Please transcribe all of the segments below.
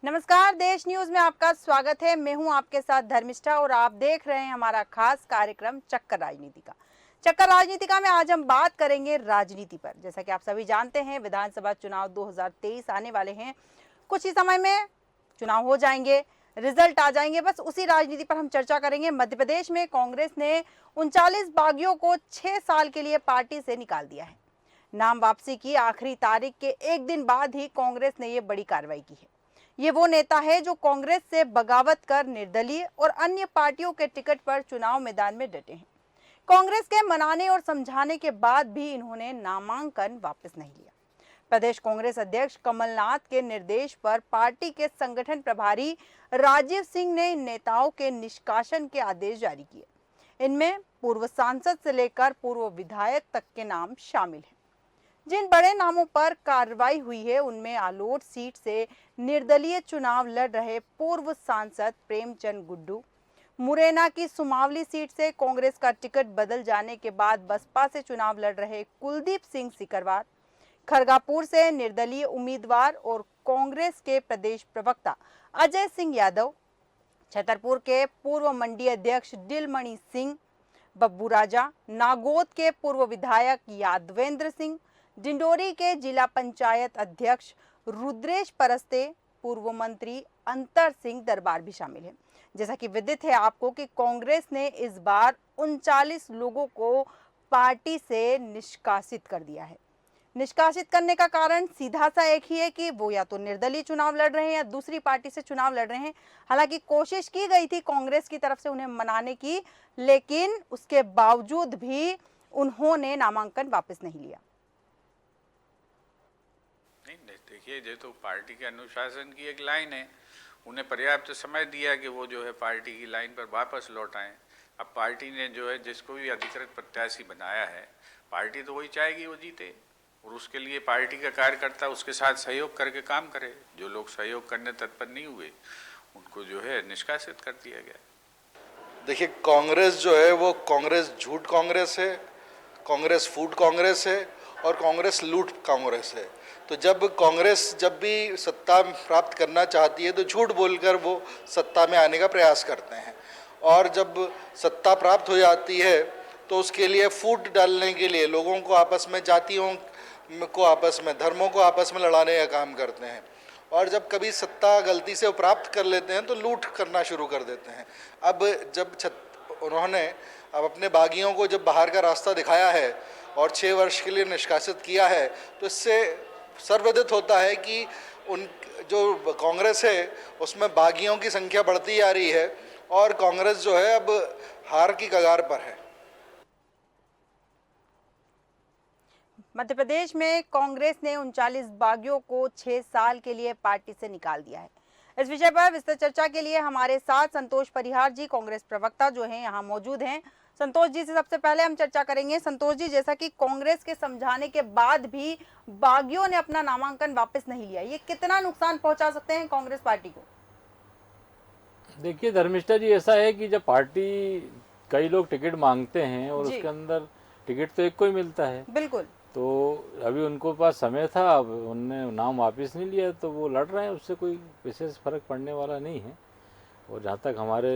नमस्कार, देश न्यूज में आपका स्वागत है। मैं हूं आपके साथ धर्मिष्ठा और आप देख रहे हैं हमारा खास कार्यक्रम चक्कर राजनीति का। चक्कर राजनीति में आज हम बात करेंगे राजनीति पर। जैसा कि आप सभी जानते हैं, विधानसभा चुनाव 2023 आने वाले हैं। कुछ ही समय में चुनाव हो जाएंगे, रिजल्ट आ जाएंगे। बस उसी राजनीति पर हम चर्चा करेंगे। मध्य प्रदेश में कांग्रेस ने 39 बागियों को 6 साल के लिए पार्टी से निकाल दिया है। नाम वापसी की आखिरी तारीख के एक दिन बाद ही कांग्रेस ने ये बड़ी कार्रवाई की है। ये वो नेता है जो कांग्रेस से बगावत कर निर्दलीय और अन्य पार्टियों के टिकट पर चुनाव मैदान में डटे हैं। कांग्रेस के मनाने और समझाने के बाद भी इन्होंने नामांकन वापस नहीं लिया। प्रदेश कांग्रेस अध्यक्ष कमलनाथ के निर्देश पर पार्टी के संगठन प्रभारी राजीव सिंह ने इन नेताओं के निष्कासन के आदेश जारी किए। इनमें पूर्व सांसद से लेकर पूर्व विधायक तक के नाम शामिल हैं। जिन बड़े नामों पर कार्रवाई हुई है उनमें आलोट सीट से निर्दलीय चुनाव लड़ रहे पूर्व सांसद प्रेमचंद गुड्डू, मुरैना की सुमावली सीट से कांग्रेस का टिकट बदल जाने के बाद बसपा से चुनाव लड़ रहे कुलदीप सिंह सिकरवार, खरगापुर से निर्दलीय उम्मीदवार और कांग्रेस के प्रदेश प्रवक्ता अजय सिंह यादव, छतरपुर के पूर्व मंडी अध्यक्ष दिलमणि सिंह, बब्बू राजा, नागौद के पूर्व विधायक यादवेंद्र सिंह, डिंडोरी के जिला पंचायत अध्यक्ष रुद्रेश परस्ते, पूर्व मंत्री अंतर सिंह दरबार भी शामिल हैं। जैसा कि विदित है आपको कि कांग्रेस ने इस बार 39 लोगों को पार्टी से निष्कासित कर दिया है। निष्कासित करने का कारण सीधा सा एक ही है कि वो या तो निर्दलीय चुनाव लड़ रहे हैं या दूसरी पार्टी से चुनाव लड़ रहे हैं। हालांकि कोशिश की गई थी कांग्रेस की तरफ से उन्हें मनाने की, लेकिन उसके बावजूद भी उन्होंने नामांकन वापस नहीं लिया। नहीं, देखिए, ये तो पार्टी के अनुशासन की एक लाइन है। उन्हें पर्याप्त समय दिया कि वो जो है पार्टी की लाइन पर वापस लौट आए। अब पार्टी ने जो है जिसको भी अधिकृत प्रत्याशी बनाया है, पार्टी तो वही चाहेगी वो जीते, और उसके लिए पार्टी का कार्यकर्ता उसके साथ सहयोग करके काम करे। जो लोग सहयोग करने तत्पर नहीं हुए उनको जो है निष्कासित कर दिया गया। देखिए, कांग्रेस जो है वो कांग्रेस झूठ कांग्रेस है, कांग्रेस फूट कांग्रेस है और कांग्रेस लूट कांग्रेस है। तो जब कांग्रेस जब भी सत्ता प्राप्त करना चाहती है तो झूठ बोलकर वो सत्ता में आने का प्रयास करते हैं, और जब सत्ता प्राप्त हो जाती है तो उसके लिए फूट डालने के लिए लोगों को आपस में, जातियों को आपस में, धर्मों को आपस में लड़ाने का काम करते हैं। और जब कभी सत्ता गलती से प्राप्त कर लेते हैं तो लूट करना शुरू कर देते हैं। अब जब उन्होंने अब अपने बागियों को जब बाहर का रास्ता दिखाया है और 6 वर्ष के लिए निष्कासित किया है, तो इससे सर्वविदित होता है कि उन जो कांग्रेस है उसमें बागियों की संख्या बढ़ती जा रही है और कांग्रेस जो है अब हार की कगार पर है। मध्य प्रदेश में कांग्रेस ने 39 बागियों को 6 साल के लिए पार्टी से निकाल दिया है। इस विषय पर विस्तृत चर्चा के लिए हमारे साथ संतोष परिहार जी, कांग्रेस प्रवक्ता जो हैं, यहाँ मौजूद हैं। संतोष जी से सबसे पहले हम चर्चा करेंगे। संतोष जी, जैसा कि कांग्रेस के समझाने के बाद भी बागियों ने अपना नामांकन वापस नहीं लिया, ये कितना नुकसान पहुंचा सकते हैं कांग्रेस पार्टी को? देखिए धर्मिष्ठा जी, ऐसा है कि जब पार्टी कई लोग टिकट मांगते हैं और उसके अंदर टिकट तो एक को ही मिलता है, बिल्कुल, तो अभी उनको पास समय था, अब उनने नाम वापस नहीं लिया तो वो लड़ रहे हैं, उससे कोई विशेष फर्क पड़ने वाला नहीं है। और जहाँ तक हमारे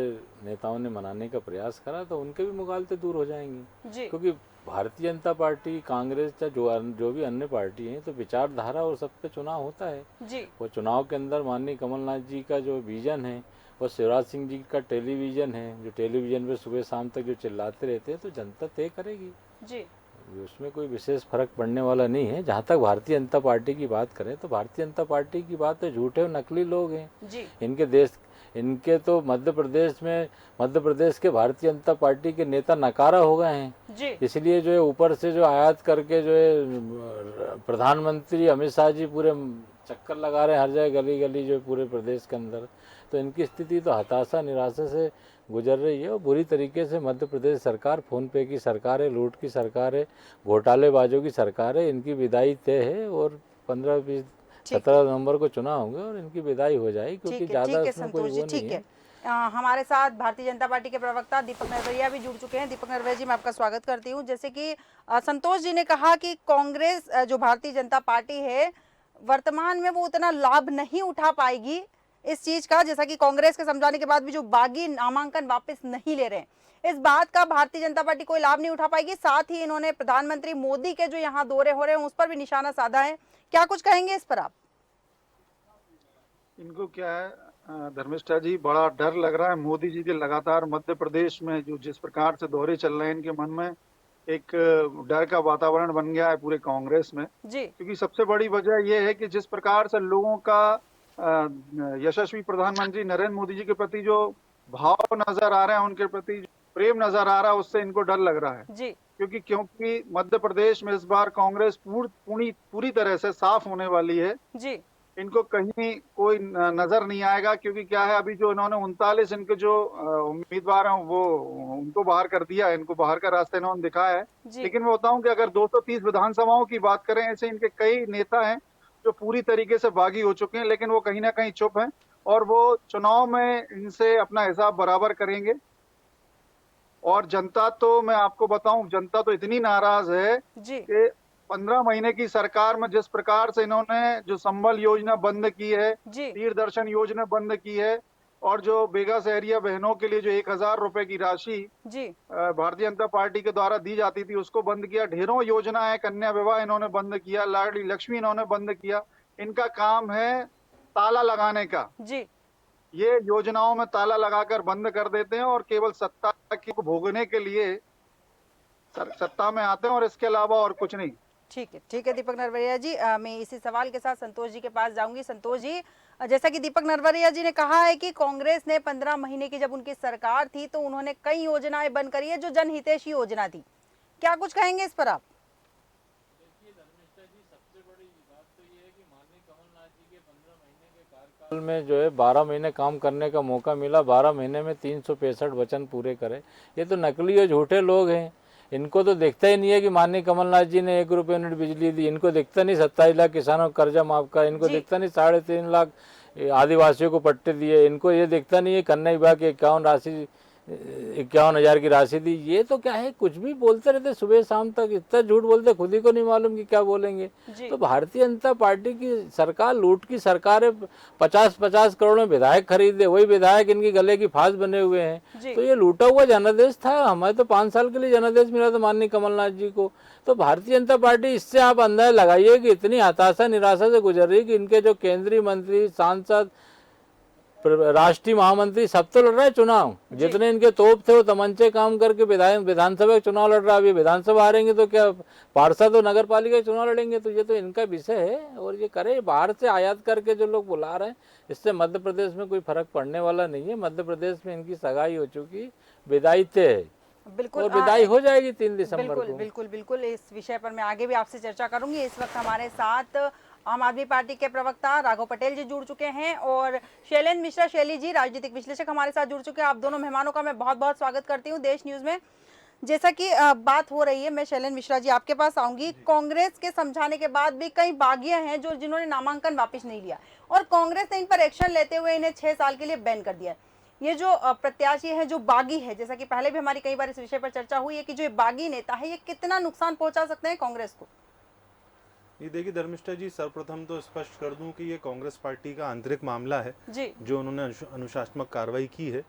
नेताओं ने मनाने का प्रयास करा तो उनके भी मुगालते दूर हो जाएंगे, क्योंकि भारतीय जनता पार्टी, कांग्रेस या जो भी अन्य पार्टी हैं, तो विचारधारा और सब पे चुनाव होता है जी। वो चुनाव के अंदर माननीय कमलनाथ जी का जो विजन है और शिवराज सिंह जी का टेलीविजन है, जो टेलीविजन पे सुबह शाम तक जो चिल्लाते रहते हैं, तो जनता तय करेगी जी। उसमें कोई विशेष फर्क पड़ने वाला नहीं है। जहाँ तक भारतीय जनता पार्टी की बात करें तो भारतीय जनता पार्टी की बात है, झूठे और नकली लोग हैं जी। इनके तो मध्य प्रदेश के भारतीय जनता पार्टी के नेता नकारा हो गए हैं, इसलिए जो है ऊपर से जो आयात करके जो है प्रधानमंत्री अमित शाह जी पूरे चक्कर लगा रहे हैं हर जगह, गली गली जो पूरे प्रदेश के अंदर। तो इनकी स्थिति तो हताशा, निराशा से गुजर रही है और बुरी तरीके से मध्य प्रदेश सरकार फोन पे की सरकार है, लूट की सरकार है, घोटालेबाजों की सरकार है। इनकी विदाई तय है और 15-17 नवंबर को चुनाव होंगे और इनकी विदाई हो जाएगी, क्योंकि ज्यादा इसमें कोई वो नहीं है। हमारे साथ भारतीय जनता पार्टी के प्रवक्ता दीपक नरवरिया भी जुड़ चुके हैं। दीपक नरवरिया जी, मैं आपका स्वागत करती हूं। जैसे कि संतोष जी ने कहा कि कांग्रेस जो भारतीय जनता पार्टी है वर्तमान में वो उतना लाभ नहीं उठा पाएगी इस चीज का, जैसा कि कांग्रेस के समझाने के बाद भी जो बागी नामांकन वापस नहीं ले रहे हैं, इस बात का भारतीय जनता पार्टी कोई लाभ नहीं उठा पाएगी। साथ ही इन्होंने प्रधानमंत्री मोदी के जो यहाँ दौरे हो रहे हैं उस पर भी निशाना साधा है। क्या कुछ कहेंगे इस पर आप? इनको क्या है धर्मिष्ठा जी, बड़ा डर लग रहा है मोदी जी के लगातार मध्य प्रदेश में जो जिस प्रकार से दौरे चल रहे हैं, इनके मन में एक डर का वातावरण बन गया है पूरे कांग्रेस में। जी क्योंकि सबसे बड़ी वजह यह है कि जिस प्रकार से लोगों का यशस्वी प्रधानमंत्री नरेंद्र मोदी जी के प्रति जो भाव नजर आ रहे हैं, उनके प्रति जो प्रेम नजर आ रहा है, उससे इनको डर लग रहा है। जी क्योंकि मध्य प्रदेश में इस बार कांग्रेस पूरी तरह से साफ होने वाली है। जी इनको कहीं कोई नजर नहीं आएगा, क्योंकि क्या है, अभी जो इन्होंने 39 इनके जो उम्मीदवार हैं वो उनको बाहर कर दिया है, इनको बाहर का रास्ता इन्होंने दिखाया है। जी लेकिन मैं बताऊं कि अगर 230 विधानसभाओं की बात करें, ऐसे इनके कई नेता हैं जो पूरी तरीके से बागी हो चुके हैं, लेकिन वो कहीं ना कहीं चुप हैं और वो चुनाव में इनसे अपना हिसाब बराबर करेंगे। और जनता तो मैं आपको बताऊं, जनता तो इतनी नाराज है जी कि 15 महीने की सरकार में जिस प्रकार से इन्होंने जो संबल योजना बंद की है, जी तीर दर्शन योजना बंद की है, और जो बेगा सहरिया बहनों के लिए जो 1000 रुपए की राशि जी भारतीय जनता पार्टी के द्वारा दी जाती थी, उसको बंद किया। ढेरों योजनाएं, कन्या विवाह इन्होंने बंद किया, लाडली लक्ष्मी इन्होंने बंद किया। इनका काम है ताला लगाने का। जी ये योजनाओं में ताला लगाकर बंद कर देते हैं और केवल सत्ता को भोगने के लिए सत्ता में आते हैं, और इसके अलावा और कुछ नहीं। ठीक है दीपक नरवरिया जी, मैं इसी सवाल के साथ संतोष जी के पास जाऊंगी। संतोष जी, जैसा कि दीपक नरवरिया जी ने कहा है कि कांग्रेस ने 15 महीने की जब उनकी सरकार थी तो उन्होंने कई योजनाएं बंद करी है जो जनहितैषी योजना थी। क्या कुछ कहेंगे इस पर आप? साल में जो है 12 महीने काम करने का मौका मिला, 12 महीने में 365 वचन पूरे करे। ये तो नकली और झूठे लोग हैं। इनको तो दिखता ही नहीं है कि माननीय कमलनाथ जी ने 1 रुपये यूनिट बिजली दी। इनको दिखता नहीं 27 लाख किसानों का कर्जा माफ का। इनको दिखता नहीं 3.5 लाख आदिवासियों को पट्टे दिए। इनको ये दिखता नहीं है कन्या विवाह की 51,000 की राशि दी। ये तो क्या है, कुछ भी बोलते रहते सुबह शाम तक, इतना झूठ बोलते खुद ही को नहीं मालूम कि क्या बोलेंगे। तो भारतीय जनता पार्टी की सरकार लूट की सरकार है। 50-50 करोड़ में विधायक खरीदे, वही विधायक इनकी गले की फांस बने हुए हैं। तो ये लूटा हुआ जनादेश था। हमें तो 5 साल के लिए जनादेश मिला था माननीय कमलनाथ जी को। तो भारतीय जनता पार्टी, इससे आप अंदाजा लगाइए कि इतनी हताशा निराशा से गुजर रही कि इनके जो केंद्रीय मंत्री, सांसद, राष्ट्रीय महामंत्री सब तो लड़ रहे हैं चुनाव। जितने इनके तोप थे वो तमंचे काम करके विधानसभा के चुनाव लड़ रहा है। अभी विधानसभा हारेंगे तो क्या पार्षद और नगर पालिका के चुनाव लड़ेंगे। तो ये तो इनका विषय है। और ये करे बाहर से आयात करके जो लोग बुला रहे हैं, इससे मध्य प्रदेश में कोई फर्क पड़ने वाला नहीं है। मध्य प्रदेश में इनकी सगाई हो चुकी, विदाई तय है। बिल्कुल, और विदाई हो जाएगी 3 दिसंबर बिल्कुल को। बिल्कुल बिल्कुल इस विषय पर मैं आगे भी आपसे चर्चा करूंगी। इस वक्त हमारे साथ आम आदमी पार्टी के प्रवक्ता राघव पटेल जी जुड़ चुके हैं और शैलेंद्र मिश्रा शैली जी, राजनीतिक विश्लेषक, हमारे साथ जुड़ चुके हैं। आप दोनों मेहमानों का मैं बहुत बहुत स्वागत करती हूँ देश न्यूज में। जैसा कि बात हो रही है, मैं शैलेंद्र मिश्रा जी आपके पास आऊंगी। कांग्रेस के समझाने के बाद भी कई बागियां हैं जो जिन्होंने नामांकन वापस नहीं लिया और कांग्रेस ने इन पर एक्शन लेते हुए इन्हें 6 साल के लिए बैन कर दिया है। ये जो प्रत्याशी है, जो बागी है, जैसा कि पहले भी हमारी कई बार इस विषय पर चर्चा हुई है कि जो ये बागी नेता है ये कितना नुकसान पहुंचा सकते हैं कांग्रेस को? ये देखिए धर्मिष्ठा जी, सर्वप्रथम तो स्पष्ट कर दूं कि ये कांग्रेस पार्टी का आंतरिक मामला है जी जो उन्होंने अनुशासनात्मक कार्रवाई की है।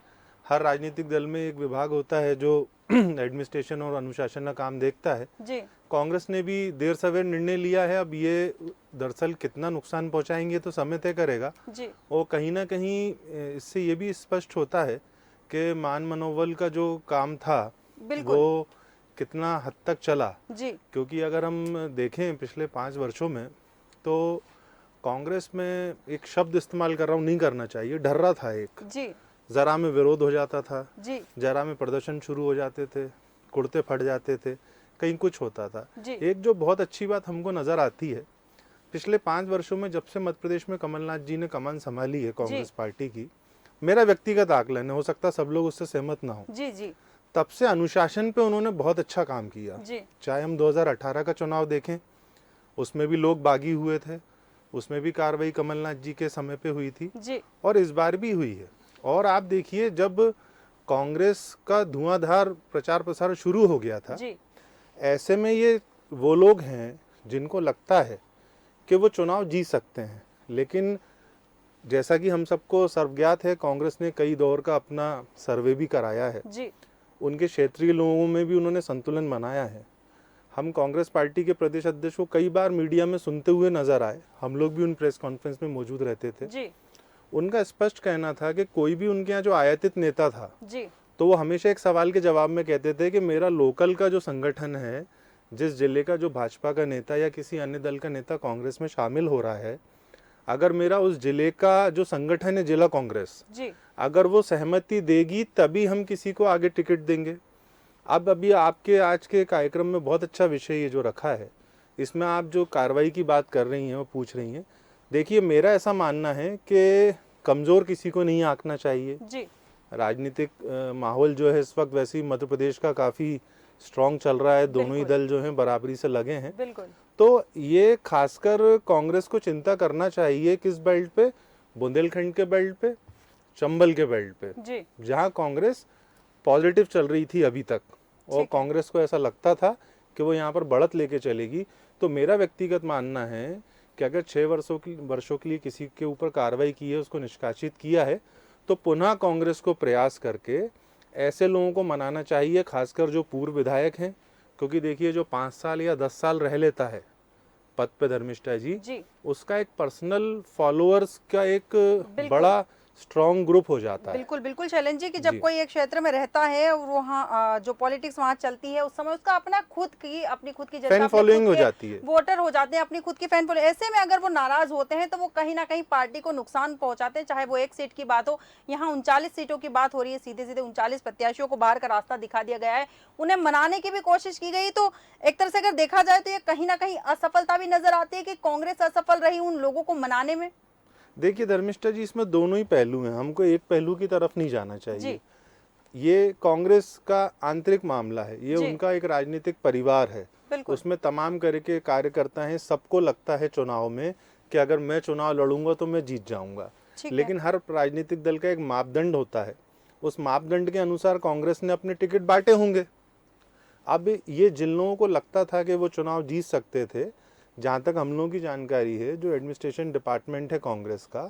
हर राजनीतिक दल में एक विभाग होता है जो एडमिनिस्ट्रेशन और अनुशासन का काम देखता है। जी कांग्रेस ने भी देर सवेर निर्णय लिया है। अब ये दरअसल कितना नुकसान पहुंचाएंगे तो समय तय करेगा। जी और कहीं ना कहीं इससे ये भी स्पष्ट होता है कि मान मनोबल का जो काम था वो कितना हद तक चला। जी क्योंकि अगर हम देखें पिछले 5 वर्षों में, तो कांग्रेस में एक शब्द इस्तेमाल कर रहा हूँ, नहीं करना चाहिए, डर रहा था। एक जी जरा में विरोध हो जाता था, जी जरा में प्रदर्शन शुरू हो जाते थे, कुर्ते फट जाते थे, कहीं कुछ होता था। जी एक जो बहुत अच्छी बात हमको नजर आती है, पिछले 5 वर्षों में जब से मध्य प्रदेश में कमलनाथ जी ने कमान संभाली है कांग्रेस पार्टी की, मेरा व्यक्तिगत आकलन है, हो सकता सब लोग उससे सहमत ना हो, जी जी तब से अनुशासन पे उन्होंने बहुत अच्छा काम किया। जी चाहे हम 2018 का चुनाव देखें, उसमें भी लोग बागी हुए थे, उसमें भी कार्रवाई कमलनाथ जी के समय पे हुई थी जी और इस बार भी हुई है। और आप देखिए, जब कांग्रेस का धुआंधार प्रचार प्रसार शुरू हो गया था, जी ऐसे में ये वो लोग हैं जिनको लगता है कि वो चुनाव जीत सकते हैं, लेकिन जैसा कि हम सबको सर्वज्ञात है, कांग्रेस ने कई दौर का अपना सर्वे भी कराया है। जी उनके क्षेत्रीय लोगों में भी उन्होंने संतुलन बनाया है। हम कांग्रेस पार्टी के प्रदेश अध्यक्ष को कई बार मीडिया में सुनते हुए नजर आए, हम लोग भी उन प्रेस कॉन्फ्रेंस में मौजूद रहते थे। जी उनका स्पष्ट कहना था कि कोई भी उनके यहाँ जो आयातित नेता था, जी तो वो हमेशा एक सवाल के जवाब में कहते थे कि मेरा लोकल का जो संगठन है, जिस जिले का जो भाजपा का नेता या किसी अन्य दल का नेता कांग्रेस में शामिल हो रहा है, अगर मेरा उस जिले का जो संगठन है जिला कांग्रेस, जी अगर वो सहमति देगी तभी हम किसी को आगे टिकट देंगे। अब अभी आपके आज के कार्यक्रम में बहुत अच्छा विषय ये जो रखा है, इसमें आप जो कार्रवाई की बात कर रही हैं और पूछ रही हैं, देखिए मेरा ऐसा मानना है कि कमज़ोर किसी को नहीं आंकना चाहिए। जी राजनीतिक माहौल जो है इस वक्त वैसे ही मध्य प्रदेश का काफ़ी स्ट्रांग चल रहा है, दोनों ही बिल्कुल। दल जो हैं बराबरी से लगे हैं। बिल्कुल तो ये खासकर कांग्रेस को चिंता करना चाहिए किस बेल्ट पे, बुंदेलखंड के बेल्ट पे, चंबल के बेल्ट पे, जी जहां कांग्रेस पॉजिटिव चल रही थी अभी तक और ठीक है। कांग्रेस को ऐसा लगता था कि वो यहाँ पर बढ़त लेके चलेगी। तो मेरा व्यक्तिगत मानना है कि अगर 6 वर्षों के लिए किसी के ऊपर कार्रवाई की है, उसको निष्कासित किया है, तो पुनः कांग्रेस को प्रयास करके ऐसे लोगों को मनाना चाहिए, खासकर जो पूर्व विधायक हैं, क्योंकि देखिए जो 5 साल या 10 साल रह लेता है पद पे धर्मिष्ठा जी, जी उसका एक पर्सनल फॉलोअर्स का एक बिल्कुल। बड़ा स्ट्रॉन्ग ग्रुप हो जाता है। बिल्कुल बिल्कुल शैलेन जी कि जब जी। कोई एक क्षेत्र में रहता है और वहाँ जो पॉलिटिक्स वहाँ चलती है, उस समय उसका अपनी खुद की जनता, फैन अपने फॉलोइंग खुद हो के जाती है। वोटर हो जाते हैं, अपनी खुद की फैन फॉलोइंग। ऐसे में अगर वो नाराज होते हैं तो वो कहीं ना कहीं पार्टी को नुकसान पहुंचाते हैं, चाहे वो एक सीट की बात हो। यहाँ 39 सीटों की बात हो रही है, सीधे सीधे 39 प्रत्याशियों को बाहर का रास्ता दिखा दिया गया है, उन्हें मनाने की भी कोशिश की गई। तो एक तरह से अगर देखा जाए तो ये कहीं ना कहीं असफलता भी नजर आती है कि कांग्रेस असफल रही उन लोगों को मनाने में। देखिए धर्मिष्ठा जी, इसमें दोनों ही पहलू हैं, हमको एक पहलू की तरफ नहीं जाना चाहिए। जी ये कांग्रेस का आंतरिक मामला है, ये जी। उनका एक राजनीतिक परिवार है, बिल्कुल उसमें तमाम करके कार्यकर्ता हैं। सबको लगता है चुनाव में कि अगर मैं चुनाव लड़ूंगा तो मैं जीत जाऊंगा, ठीक है। लेकिन हर राजनीतिक दल का एक मापदंड होता है, उस मापदंड के अनुसार कांग्रेस ने अपने टिकट बांटे होंगे। अब ये जिन लोगों को लगता था कि वो चुनाव जीत सकते थे, जहाँ तक हम लोगों की जानकारी है, जो एडमिनिस्ट्रेशन डिपार्टमेंट है कांग्रेस का,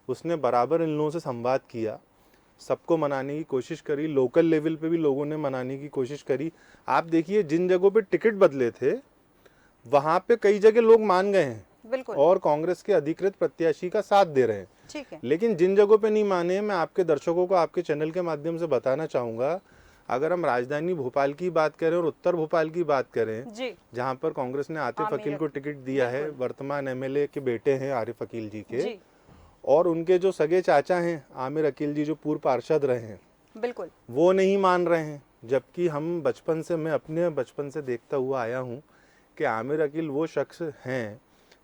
उसने बराबर इन लोगों से संवाद किया, सबको मनाने की कोशिश करी, लोकल लेवल पे भी लोगों ने मनाने की कोशिश करी। आप देखिए जिन जगहों पे टिकट बदले थे वहाँ पे कई जगह लोग मान गए हैं बिल्कुल और कांग्रेस के अधिकृत प्रत्याशी का साथ दे रहे हैं। ठीक है। लेकिन जिन जगहों पे नहीं माने, मैं आपके दर्शकों को आपके चैनल के माध्यम से बताना चाहूँगा, अगर हम राजधानी भोपाल की बात करें और उत्तर भोपाल की बात करें, जी जहां पर कांग्रेस ने आतिफ अकील को टिकट दिया है, वर्तमान एमएलए के बेटे हैं आरिफ अकील जी के, जी और उनके जो सगे चाचा हैं आमिर अकील जी, जो पूर्व पार्षद रहे हैं, बिल्कुल वो नहीं मान रहे हैं। जबकि मैं अपने बचपन से देखता हुआ आया हूँ कि आमिर अकील वो शख्स हैं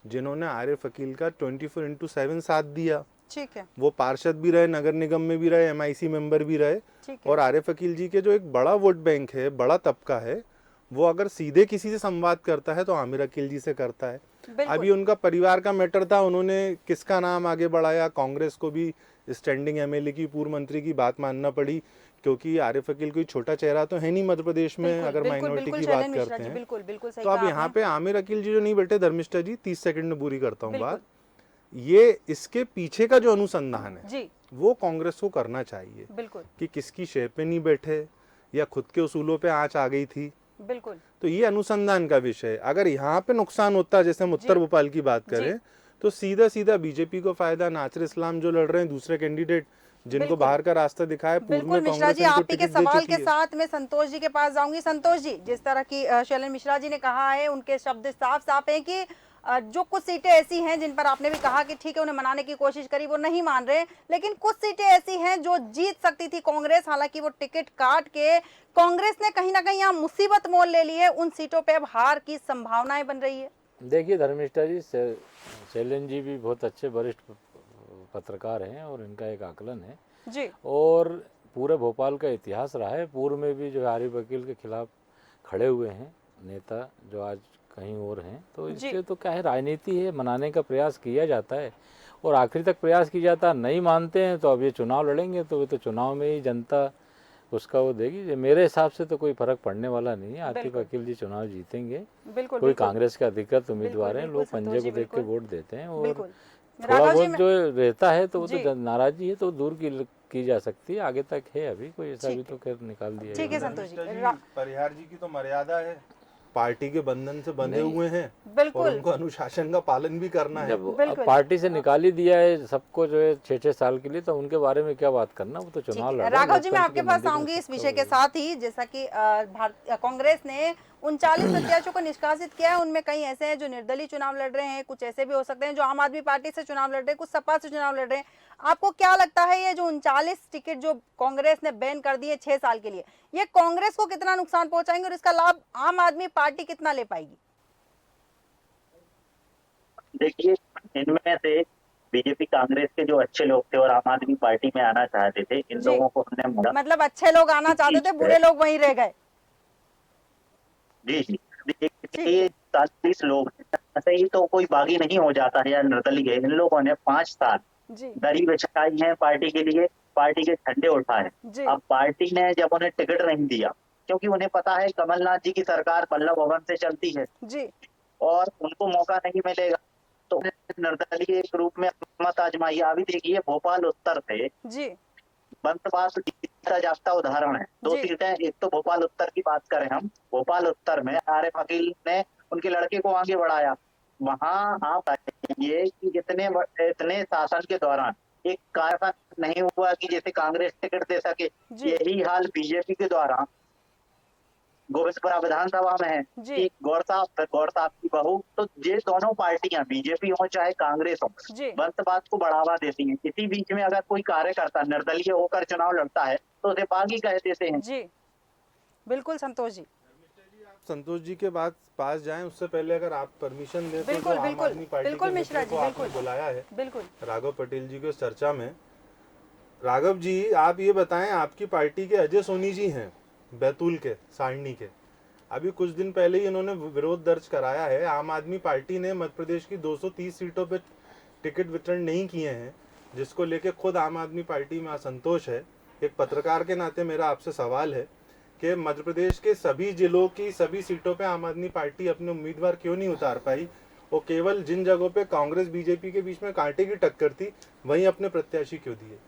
जिन्होंने आरिफ अकील का 24/7 साथ दिया। ठीक है। वो पार्षद भी रहे, नगर निगम में भी रहे, एमआईसी मेंबर भी रहे। ठीक है। और आरिफ अकील जी के जो एक बड़ा वोट बैंक है, बड़ा तबका है, वो अगर सीधे किसी से संवाद करता है तो आमिर अकील जी से करता है। बिल्कुल अभी उनका परिवार का मैटर था, उन्होंने किसका नाम आगे बढ़ाया, कांग्रेस को भी स्टैंडिंग एमएलए की, पूर्व मंत्री की बात मानना पड़ी, क्योंकि आरिफ अकील कोई छोटा चेहरा तो है नहीं मध्य प्रदेश में, बिल्कुल, अगर बिल्कुल, माइनॉरिटी बिल्कुल की शैलेन बात मिश्रा करते जी, हैं। बिल्कुल बिल्कुल सही तो अब कहा यहाँ आपने। पे आमिर अकील जी जो नहीं बैठे, धर्मिष्ठा जी 30 सेकंड में पूरी करता हूँ बिल्कुल। बात, ये इसके पीछे का जो अनुसंधान है जी वो कांग्रेस को करना चाहिए बिल्कुल कि किसकी शेप पे नहीं बैठे या खुद के उसूलों पे आंच आ गई थी। बिल्कुल तो ये अनुसंधान का विषय है। अगर यहाँ पे नुकसान होता है, जैसे हम उत्तर भोपाल की बात करें, तो सीधा सीधा बीजेपी को फायदा। नासिर इस्लाम जो लड़ रहे हैं, दूसरे कैंडिडेट जिनको बिल्कुल। बाहर का रास्ता दिखाया, पूर्व बिल्कुल में मिश्रा कांग्रेस जी, इनको आप ही के टिकट दे सवाल चुकी के है। साथ मैं संतोष जी के पास जाऊंगी। संतोष जी, जिस तरह की शैलेन मिश्रा जी ने कहा है, उनके शब्द साफ साफ हैं कि जो कुछ सीटें ऐसी हैं जिन पर आपने भी कहा कि ठीक है उन्हें मनाने की कोशिश करी, वो नहीं मान रहे, लेकिन कुछ सीटें ऐसी हैं जो जीत सकती थी कांग्रेस, हालांकि वो टिकट काट के कांग्रेस ने कहीं ना कहीं यहाँ मुसीबत मोल ले ली है, उन सीटों पे अब हार की संभावनाएं बन रही है। देखिए धर्मिष्ठा जी, शैलेन जी भी बहुत अच्छे वरिष्ठ पत्रकार हैं और इनका एक आकलन है जी और पूरे भोपाल का इतिहास रहा है। पूर्व में भी जो आरिफ वकील के खिलाफ खड़े हुए हैं नेता, जो आज कहीं और हैं, तो इससे तो क्या है, राजनीति है, मनाने का प्रयास किया जाता है और आखिरी तक प्रयास किया जाता है। नहीं मानते हैं तो अब ये चुनाव लड़ेंगे, तो वे तो चुनाव में ही जनता उसका वो देगी। मेरे हिसाब से तो कोई फर्क पड़ने वाला नहीं है। आतिफ वकील जी चुनाव जीतेंगे, बिल्कुल कोई कांग्रेस के अधिकृत उम्मीदवार हैं, बिल्कुल, लोग पंजे संतोष जी, को देख के बिल्कुल। वोट देते हैं और बिल्कुल थोड़ा राघव जी बहुत जो रहता है तो वो जी। तो नाराजगी है तो दूर की जा सकती है, आगे तक है अभी कोई ऐसा भी ठीक तो खैर निकाल दिया ठीक है गया। संतोष जी। परिहार जी की तो मर्यादा है, पार्टी के बंधन से बंधे नहीं। हुए हैं और बिल्कुल उनको अनुशासन का पालन भी करना है। जब अब बिल्कुल। पार्टी से निकाल ही दिया है सबको जो है 6-6 साल के लिए, तो उनके बारे में क्या बात करना, वो तो ठीक चुनाव है लड़ रहे हैं, राघव जी, मैं लोकतंत्र आपके के पास मंदिर में आऊंगी इस सबका विषय के वही। साथ ही। जैसा कि कांग्रेस ने 39 प्रत्याशियों को निष्कासित किया है, उनमें कई ऐसे हैं जो निर्दलीय चुनाव लड़ रहे हैं, कुछ ऐसे भी हो सकते हैं जो आम आदमी पार्टी से चुनाव लड़ रहे हैं, कुछ सपा से चुनाव लड़ रहे हैं। आपको क्या लगता है ये जो 39 टिकट जो कांग्रेस ने बैन कर दिए 6 साल के लिए, ये कांग्रेस को कितना नुकसान पहुंचाएंगे और इसका लाभ आम आदमी पार्टी कितना ले पाएगी? देखिए, इनमें से बीजेपी कांग्रेस के जो अच्छे लोग थे और आम आदमी पार्टी में आना चाहते थे, इन जी। लोगों को हमने मोड़ा। मतलब अच्छे लोग आना चाहते थे, बुरे लोग वहीं रह गए। जी जी। ठीक देखिए, है 40 लोग ऐसे ही तो कोई बागी नहीं हो जाता है या निर्दलीय है। इन लोगों ने 5 साल जी दरी बिछाई है पार्टी के लिए, पार्टी के झंडे उठाए। जी अब पार्टी ने जब उन्हें टिकट नहीं दिया, क्योंकि उन्हें पता है कमलनाथ जी की सरकार बल्लभ भवन से चलती है जी और उनको मौका नहीं मिलेगा, तो निर्दलीय के रूप में मत आजमाइए। अभी देखिए, भोपाल उत्तर से जी बंसवास जीता जागता उदाहरण है। 2 जी सीटें, एक तो भोपाल उत्तर की बात करें हम, भोपाल उत्तर में आरिफ अकील ने उनके लड़के को आगे बढ़ाया। वहां आप ये कि इतने शासन के दौरान एक कार्य नहीं हुआ कि जैसे कांग्रेस टिकट दे सके। जी यही हाल बीजेपी के द्वारा गोविंदपुरा विधानसभा में है जी कि गौर साहब की बहू, तो ये दोनों पार्टियां बीजेपी हो चाहे कांग्रेस हो, जी वंशवाद को बढ़ावा देती हैं। इसी बीच में अगर कोई कार्यकर्ता निर्दलीय होकर चुनाव लड़ता है तो उसे बागी कह देते हैं। जी बिल्कुल संतोष जी। संतोष जी के पास जाएं उससे पहले अगर आप परमिशन दें तो जो बिल्कुल आम बिल्कुल आदमी पार्टी बिल्कुल के मिश्रा मित्र जी, को आपने बिल्कुल बुलाया है, बिल्कुल। राघव पटेल जी को इस चर्चा में। राघव जी, आप ये बताएं, आपकी पार्टी के अजय सोनी जी हैं बैतूल के सारणी के, अभी कुछ दिन पहले ही इन्होंने विरोध दर्ज कराया है। आम आदमी पार्टी ने मध्य प्रदेश की 230 सीटों पे टिकट वितरण नहीं किए हैं, जिसको लेके खुद आम आदमी पार्टी में असंतोष है। एक पत्रकार के नाते मेरा आपसे सवाल है कि मध्य प्रदेश के सभी जिलों की सभी सीटों पे आम आदमी पार्टी अपने उम्मीदवार क्यों नहीं उतार पाई, और केवल जिन जगहों पे कांग्रेस बीजेपी के बीच में कांटे की टक्कर थी वहीं अपने प्रत्याशी क्यों दिए?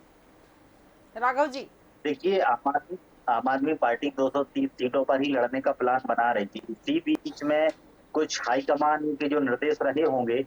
राघव जी देखिए, आम आदमी पार्टी 230 सीटों पर ही लड़ने का प्लान बना रही थी। इसी बीच में कुछ हाईकमान के जो निर्देश रहे होंगे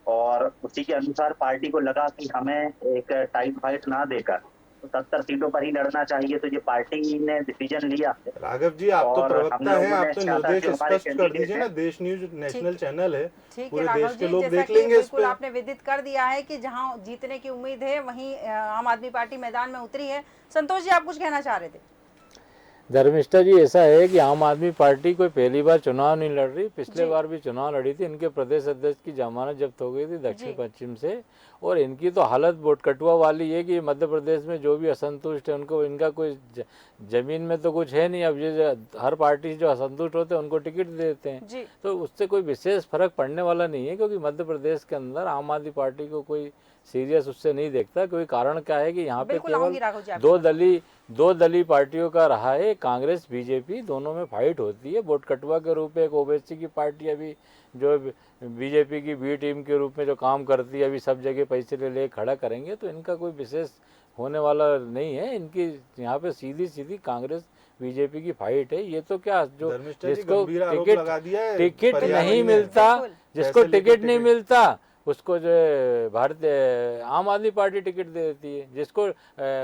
और उसी के अनुसार पार्टी को लगा कि हमें एक टाइट फाइट ना देकर तो 70 सीटों पर ही लड़ना चाहिए, तो ये पार्टी ने डिसीजन लिया है। राघव जी, आप तो और हम प्रवक्ता लोगों हैं, ने आप तो चाहा निर्देश जो हमारे स्पष्ट कर कैंडिडेट दीजिए ना। हैं। देश न्यूज नेशनल चैनल है, ठीक है पूरे राघव देश के जी, लोग जैसा देख कि लेंगे इस बिल्कुल पे। आपने विदित कर दिया है कि जहां जीतने की उम्मीद है वहीं आम आदमी पार्टी मैदान में उतरी है। संतोष जी, आप कुछ कहना चाह रहे थे? धर्मिष्ठा जी, ऐसा है कि आम आदमी पार्टी कोई पहली बार चुनाव नहीं लड़ रही, पिछले जी। बार भी चुनाव लड़ी थी। इनके प्रदेश अध्यक्ष की जमानत जब्त हो गई थी दक्षिण जी। पश्चिम से, और इनकी तो हालत बहुत कटुआ वाली है कि मध्य प्रदेश में जो भी असंतुष्ट है उनको, इनका कोई जमीन में तो कुछ है नहीं। अब ये हर पार्टी जो असंतुष्ट होते हैं उनको टिकट दे देते हैं, जी तो उससे कोई विशेष फर्क पड़ने वाला नहीं है, क्योंकि मध्य प्रदेश के अंदर आम आदमी पार्टी को कोई सीरियस उससे नहीं देखता। क्योंकि कारण क्या है कि यहाँ पे बिल्कुल केवल आऊंगी राघव जी आपके दो दलीय पार्टियों का रहा है, कांग्रेस बीजेपी दोनों में फाइट होती है। वोट कटवा के रूप में एक ओवैसी की पार्टी अभी जो बीजेपी की बी टीम के रूप में जो काम करती है, अभी सब जगह पैसे ले खड़ा करेंगे, तो इनका कोई विशेष होने वाला नहीं है। इनकी यहाँ पे सीधी सीधी कांग्रेस बीजेपी की फाइट है। ये तो क्या जो धर्मिष्ठा जी, जिसको गंभीर आरोप लगा दिया है टिकट पर्यावरण नहीं ने। मिलता, बिल्कुल। जिसको पैसे लेके टिकट नहीं टिकट। मिलता उसको जो है भारतीय आम आदमी पार्टी टिकट दे देती है। जिसको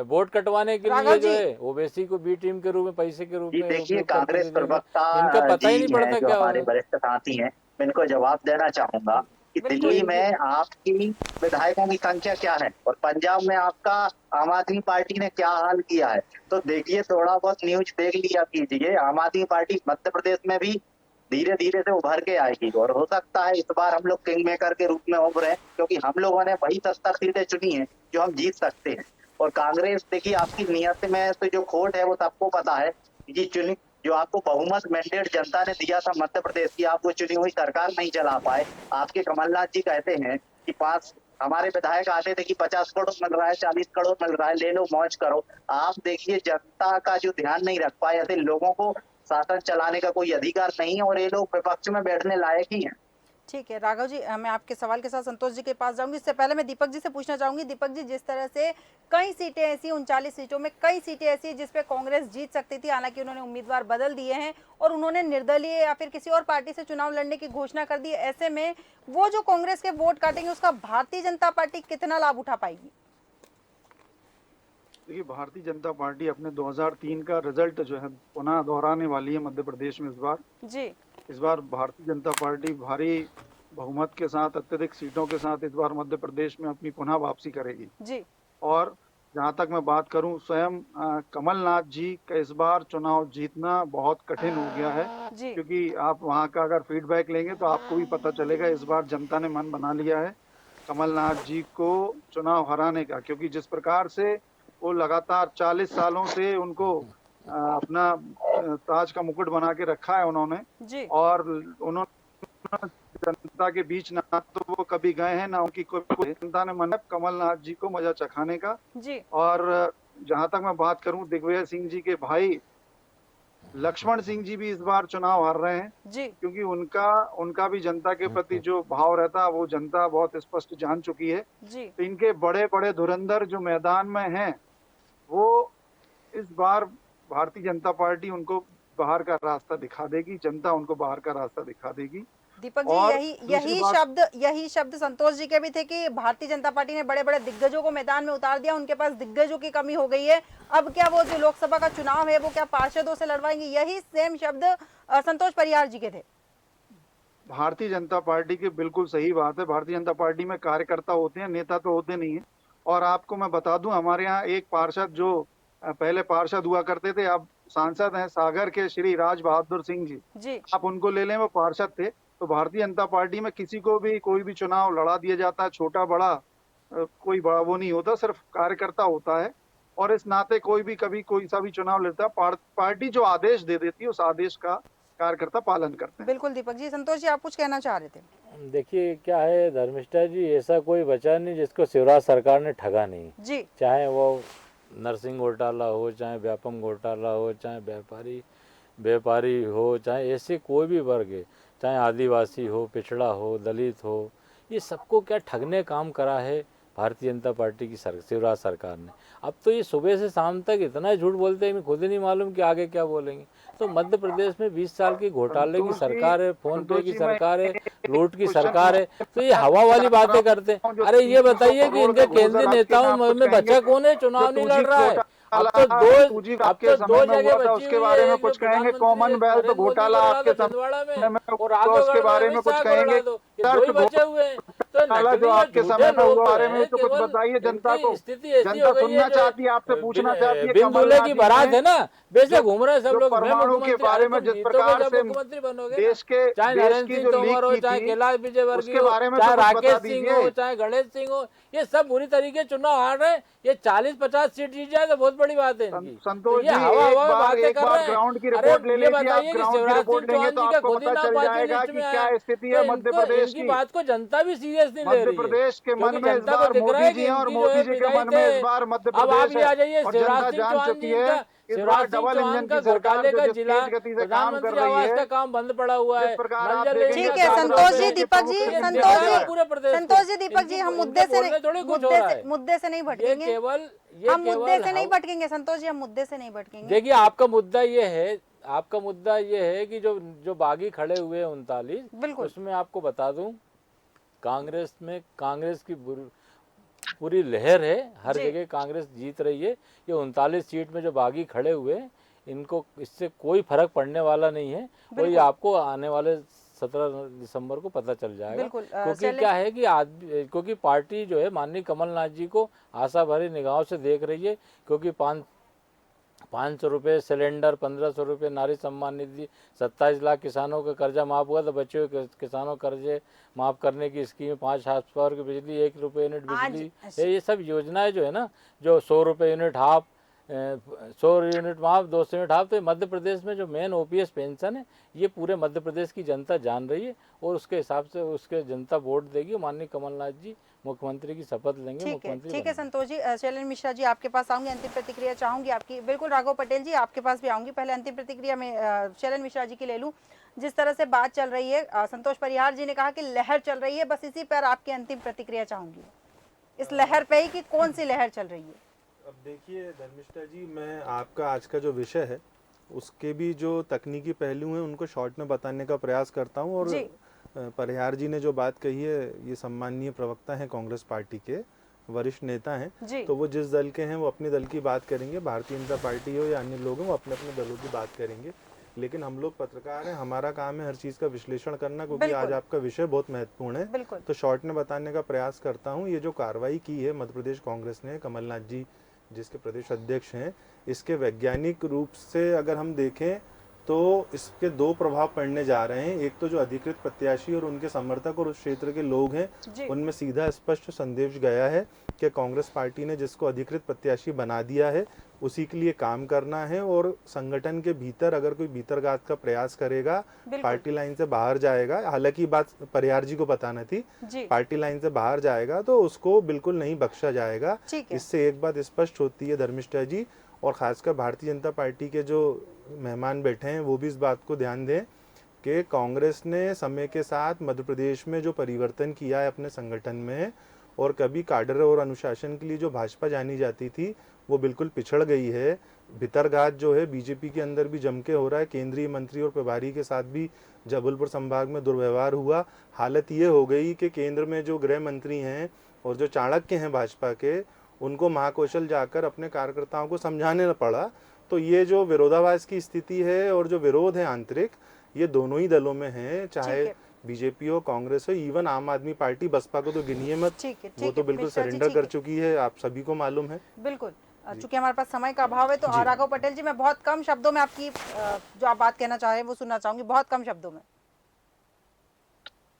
वोट कटवाने के राघव लिए जो जी। है ओबीसी को बी टीम के रूप में पैसे के रूप जी, में देखिए, उपयोग करते कांग्रेस थे, इनका प्रवक्ता पता ही नहीं जी पड़ता हैं जो क्या हमारे होगा। वरिष्ठ साथी हैं, मैं इनको जवाब देना चाहूंगा कि बिल्कुल, दिल्ली में आपकी विधायकों की संख्या क्या है और पंजाब में आपका आम आदमी पार्टी ने क्या हाल किया है। तो देखिए, थोड़ा बहुत न्यूज देख लिया कीजिए। आम आदमी पार्टी मध्य प्रदेश में भी धीरे धीरे से उभर के आएगी और हो सकता है इस बार हम लोग किंग मेकर के रूप में उभरे, क्योंकि हम लोगों ने वही 70 सीटें चुनी हैं जो हम जीत सकते हैं। और कांग्रेस, देखिए, आपकी नियत में तो जो खोट है वो सबको पता है कि चुनी जो आपको बहुमत मैंडेट जनता ने दिया था मध्य प्रदेश की, आप वो चुनी हुई सरकार नहीं चला पाए। आपके कमलनाथ जी कहते हैं कि 5 हमारे विधायक आते थे कि 50 करोड़ मिल रहा है, 40 करोड़ मिल रहा है, ले लो मौज करो। आप देखिए, जनता का जो ध्यान नहीं रख पाए, ऐसे लोगों को शासन चलाने का कोई अधिकार नहीं है और ये लोग विपक्ष में बैठने लायक ही हैं। ठीक है राघव जी, मैं आपके सवाल के साथ संतोष जी के पास जाऊंगी। इससे पहले मैं दीपक जी से पूछना चाहूंगी। दीपक जी, जिस तरह से कई सीटें ऐसी 39 सीटों में कई सीटें ऐसी जिस पे कांग्रेस जीत सकती थी, हालांकि उन्होंने उम्मीदवार बदल दिए हैं और उन्होंने निर्दलीय या फिर किसी और पार्टी से चुनाव लड़ने की घोषणा कर दी है, ऐसे में वो जो कांग्रेस के वोट काटेंगे उसका भारतीय जनता पार्टी कितना लाभ उठा पाएगी? देखिए, भारतीय जनता पार्टी अपने 2003 का रिजल्ट जो है पुनः दोहराने वाली है मध्य प्रदेश में इस बार। जी इस बार भारतीय जनता पार्टी भारी बहुमत के साथ, अत्यधिक सीटों के साथ इस बार मध्य प्रदेश में अपनी पुनः वापसी करेगी। जी और जहां तक मैं बात करूं, स्वयं कमलनाथ जी का इस बार चुनाव जीतना बहुत कठिन हो गया है, जी क्योंकि आप वहां का अगर फीडबैक लेंगे तो आपको भी पता चलेगा इस बार जनता ने मन बना लिया है कमलनाथ जी को चुनाव हराने का, क्योंकि जिस प्रकार से वो लगातार 40 सालों से उनको अपना ताज का मुकुट बना के रखा है उन्होंने, जी और उन्होंने जनता के बीच ना तो वो कभी गए हैं ना उनकी कोई जनता ने मन कमलनाथ जी को मजा चखाने का। जी और जहां तक मैं बात करूं, दिग्विजय सिंह जी के भाई लक्ष्मण सिंह जी भी इस बार चुनाव हार रहे हैं, जी क्योंकि उनका भी जनता के प्रति जो भाव रहता है वो जनता बहुत स्पष्ट जान चुकी है। जी तो इनके बड़े बड़े धुरंधर जो मैदान में हैं, वो इस बार भारतीय जनता पार्टी उनको बाहर का रास्ता दिखा देगी, जनता उनको बाहर का रास्ता दिखा देगी। दीपक जी, और यही दूसरी यही शब्द संतोष जी के भी थे कि भारतीय जनता पार्टी ने बड़े बड़े दिग्गजों को मैदान में उतार दिया, उनके पास दिग्गजों की कमी हो गई है। अब क्या वो जो लोकसभा का चुनाव है वो क्या पार्षदों से लड़वाएंगे? यही सेम शब्द संतोष परियार जी के थे। भारतीय जनता पार्टी की बिल्कुल सही बात है। भारतीय जनता पार्टी में कार्यकर्ता होते हैं, नेता तो होते नहीं है। और आपको मैं बता दूं, हमारे यहाँ एक पार्षद जो पहले पार्षद हुआ करते थे, अब सांसद हैं सागर के श्री राज बहादुर सिंह जी, जी आप उनको ले लें, वो पार्षद थे। तो भारतीय जनता पार्टी में किसी को भी कोई भी चुनाव लड़ा दिया जाता है, छोटा बड़ा कोई बड़ा वो नहीं होता, सिर्फ कार्यकर्ता होता है। और इस नाते कोई भी कभी कोई सा भी चुनाव लेता है, पार्टी जो आदेश दे देती है उस आदेश का कार्यकर्ता पालन करते हैं। बिल्कुल दीपक जी। संतोष जी, आप कुछ कहना चाह रहे थे? देखिए क्या है धर्मिष्ठा जी, ऐसा कोई बचा नहीं जिसको शिवराज सरकार ने ठगा नहीं। जी चाहे वो नरसिंह घोटाला हो, चाहे व्यापम घोटाला हो, चाहे व्यापारी हो, चाहे ऐसे कोई भी वर्ग है, चाहे आदिवासी हो, पिछड़ा हो, दलित हो, ये सबको क्या ठगने काम करा है भारतीय जनता पार्टी की शिवराज सरकार ने। अब तो ये सुबह से शाम तक इतना झूठ बोलते हैं, खुद ही नहीं मालूम कि आगे क्या बोलेंगे। तो मध्य प्रदेश में 20 साल की घोटाले की सरकार है, फोन पे की सरकार है, लूट की सरकार है, तो ये हवा वाली बातें करते हैं। अरे ये बताइए कि इनके केंद्रीय नेताओं में बच्चा कौन है, चुनाव नहीं लड़ रहा है। अब तो दो जगह बची उसके बारे में कुछ कहेंगे, कॉमनवेल्थ घोटाला आपके समय में, और उसके बारे में कुछ कहेंगे, बचे हुए हैं। तो जो आपके समय में हुआ बारे में तो कुछ बताइए जनता को। जनता सुनना चाहती है, आपसे पूछना चाहती है। बिन दूल्हे की बारात है ना, वैसे घूम रहे हैं सब लोग। परमाणु के बारे में जिस प्रकार से मुख्यमंत्री बनोगे, देश के चाहे नरेंद्र सिंह तोमर हो, चाहे कैलाश विजयवर्गीय हो, चाहे राकेश सिंह हो, चाहे गणेश सिंह हो, ये सब बुरी तरीके चुनाव हार रहे हैं। ये 40-50 सीट जीत जाए तो बहुत बड़ी बात है इनकी। संतोष जी, ये हवा बातें एक कर बार रहे हैं। ग्राउंड की अरे रिपोर्ट ले ये लीजिए, बताइए कि शिवराज सिंह चौहान जी का खुद ही नाम पार्टी लिस्ट में आया, क्या स्थिति है मध्य प्रदेश इनकी की। बात को जनता भी सीरियस नहीं ले मध्य रही है, प्रदेश के मन क्योंकि में इस जनता को बार दिख रहा है मोदी कि जी हैं, और इनकी जो मोदी है जी के विधायक मन में थे। इस बार मध्य अब आप प्रदेश ही आ है, जाइए, और शिवराज जनता सिंह जान चौहान चुकी जी है। का इस बार शिवराज सिंह डबल चौहान इंजन का की सरकार घोटाले जो का जिस जिला तेज गति से काम कर प्रधानमंत्री रही आवास है, का काम बंद पड़ा हुआ है। जिस प्रकार नल आप जल देखेंगे, ठीक है योजना संतोष जी, है। दीपक जी, ये संतोष देखा है जी, पूरे प्रदेश को। संतोष जी, दीपक जी, हम इनकी मुद्दे से बोलने थोड़ी कुछ हो रहा है। मुद्दे से नहीं ये भटकेंगे। केवल हम मुद्दे से नहीं भटकेंगे संतोष जी, हम मुद्दे से नहीं भटकेंगे। देखिए आपका मुद्दा ये है कि जो बागी खड़े हुए हैं 39, बिल्कुल। उसमें आपको बता दूं, कांग्रेस की पूरी लहर है, हर जी। जगह कांग्रेस जीत रही है। ये 39 सीट में जो बागी खड़े हुए हैं, इनको इससे कोई फर्क पड़ने वाला नहीं है, और ये आपको आने वाले 17 दिसंबर को पता चल जाएगा। बिल्कुल, क्योंकि क्या है कि क्योंकि पार्टी जो है माननीय कमलनाथ जी को आशा भरी निगाहों से देख रही है, क्योंकि 500 रुपये सिलेंडर, 1500 रुपये नारी सम्मान निधि, 27 लाख किसानों का कर्जा माफ हुआ, तो बच्चे हुए किसानों कर्जे माफ करने की स्कीम, 5 हाउस पावर की बिजली, 1 रुपये यूनिट बिजली, ये सब योजनाएं जो है ना, जो 100 रुपये यूनिट हाफ, 100 यूनिट माफ, 200 यूनिट हाफ, तो मध्य प्रदेश में जो मेन ओपीएस पेंशन है, ये पूरे मध्य प्रदेश की जनता जान रही है, और उसके हिसाब से उसके जनता वोट देगी, माननीय कमलनाथ जी मुख्यमंत्री की शपथ लेंगे, मुख्यमंत्री ठीक है बनेंगे। संतोष जी। शैलेंद्र मिश्रा जी आपके पास आऊंगी, अंतिम प्रतिक्रिया चाहूंगी आपकी। बिल्कुल राघव पटेल जी आपके पास भी आऊंगी, पहले अंतिम प्रतिक्रिया में शैलेंद्र मिश्रा जी की ले लूं। जिस तरह से बात चल रही है, संतोष परिहार जी ने कहा कि लहर चल रही है, बस इसी पर आपकी अंतिम प्रतिक्रिया चाहूंगी, इस लहर पे ही कि कौन सी लहर चल रही है। अब देखिए धर्मिष्ठा जी, मैं आपका आज का जो विषय है उसके भी जो तकनीकी पहलू हैं उनको शॉर्ट में बताने का प्रयास करता हूं। और जी। परिहार जी ने जो बात कही है, ये सम्माननीय प्रवक्ता हैं कांग्रेस पार्टी के, वरिष्ठ नेता जी। हैं, तो वो जिस दल के हैं वो अपने दल की बात करेंगे, भारतीय जनता पार्टी हो या अन्य लोग हो वो अपने अपने दलों की बात करेंगे। लेकिन हम लोग पत्रकार हैं, हमारा काम है हर चीज़ का विश्लेषण करना, क्योंकि आज आपका विषय बहुत महत्वपूर्ण है। बिल्कुल। तो शॉर्ट में बताने का प्रयास करता हूँ। ये जो कार्रवाई की है मध्य प्रदेश कांग्रेस ने, कमलनाथ जी जिसके प्रदेश अध्यक्ष हैं, इसके वैज्ञानिक रूप से अगर हम देखें तो इसके दो प्रभाव पड़ने जा रहे हैं। एक तो जो अधिकृत प्रत्याशी और उनके समर्थक और उस क्षेत्र के लोग हैं, उनमें सीधा स्पष्ट संदेश गया है कि कांग्रेस पार्टी ने जिसको अधिकृत प्रत्याशी बना दिया है उसी के लिए काम करना है, और संगठन के भीतर अगर कोई भीतरघात का प्रयास करेगा, पार्टी लाइन से बाहर जाएगा, हालांकि बात परिहार जी को बताना थी, पार्टी लाइन से बाहर जाएगा तो उसको बिल्कुल नहीं बख्शा जाएगा। इससे एक बात स्पष्ट होती है धर्मिष्ठा जी, और खासकर भारतीय जनता पार्टी के जो मेहमान बैठे हैं वो भी इस बात को ध्यान दें कि कांग्रेस ने समय के साथ मध्य प्रदेश में जो परिवर्तन किया है अपने संगठन में, और कभी काडर और अनुशासन के लिए जो भाजपा जानी जाती थी वो बिल्कुल पिछड़ गई है। भीतरघात जो है बीजेपी के अंदर भी जम के हो रहा है, केंद्रीय मंत्री और प्रभारी के साथ भी जबलपुर संभाग में दुर्व्यवहार हुआ। हालत ये हो गई कि केंद्र में जो गृह मंत्री हैं और जो चाणक्य हैं भाजपा के, उनको महाकौशल जाकर अपने कार्यकर्ताओं को समझाने पड़ा। तो ये जो विरोधाभास की स्थिति है और जो विरोध है आंतरिक, ये दोनों ही दलों में है, चाहे बीजेपी हो, कांग्रेस हो, इवन आम आदमी पार्टी, बसपा को तो गिनिए मत, वो तो बिल्कुल सरेंडर कर चुकी है, आप सभी को मालूम है। बिल्कुल, चूंकि हमारे पास समय का अभाव है तो राघव पटेल जी, मैं बहुत कम शब्दों में आपकी जो आप बात कहना चाह रहे हैं वो सुनना चाहूंगी, बहुत कम शब्दों में।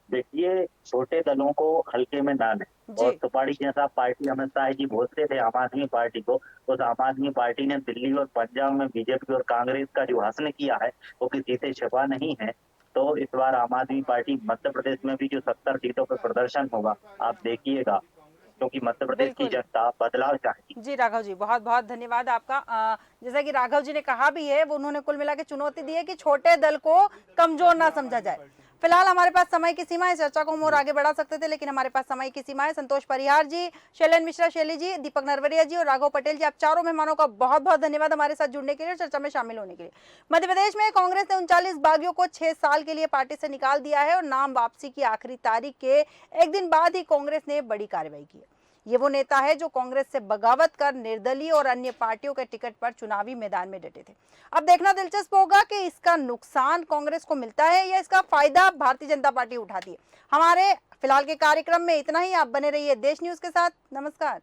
देखिए, छोटे दलों को हल्के में ना लें, और सुपारी जैसा पार्टी अमित शाह जी बोलते थे आम आदमी पार्टी को, उस आम आदमी पार्टी ने दिल्ली और पंजाब में बीजेपी और कांग्रेस का जो हासिल किया है वो किसी से छिपा नहीं है। तो इस बार आम आदमी पार्टी मध्य प्रदेश में भी जो 70 सीटों पर प्रदर्शन होगा आप देखिएगा, क्योंकि मध्य प्रदेश की जनता बदलाव चाहती। जी राघव जी, बहुत बहुत धन्यवाद आपका। जैसा कि राघव जी ने कहा भी है, वो उन्होंने कुल मिला के चुनौती दी है कि छोटे दल को कमजोर ना समझा जाए। फिलहाल हमारे पास समय की सीमा है, चर्चा को हम और आगे बढ़ा सकते थे लेकिन हमारे पास समय की सीमा है। संतोष परिहार जी, शैलेंद्र मिश्रा शैली जी, दीपक नरवरिया जी और राघव पटेल जी, आप चारों मेहमानों का बहुत बहुत धन्यवाद हमारे साथ जुड़ने के लिए, चर्चा में शामिल होने के लिए। मध्य प्रदेश में कांग्रेस ने 39 बागियों को 6 साल के लिए पार्टी से निकाल दिया है और नाम वापसी की आखिरी तारीख के एक दिन बाद ही कांग्रेस ने बड़ी कार्रवाई की है। ये वो नेता है जो कांग्रेस से बगावत कर निर्दलीय और अन्य पार्टियों के टिकट पर चुनावी मैदान में डटे थे। अब देखना दिलचस्प होगा कि इसका नुकसान कांग्रेस को मिलता है या इसका फायदा भारतीय जनता पार्टी उठाती है। हमारे फिलहाल के कार्यक्रम में इतना ही। आप बने रहिए देश न्यूज के साथ। नमस्कार।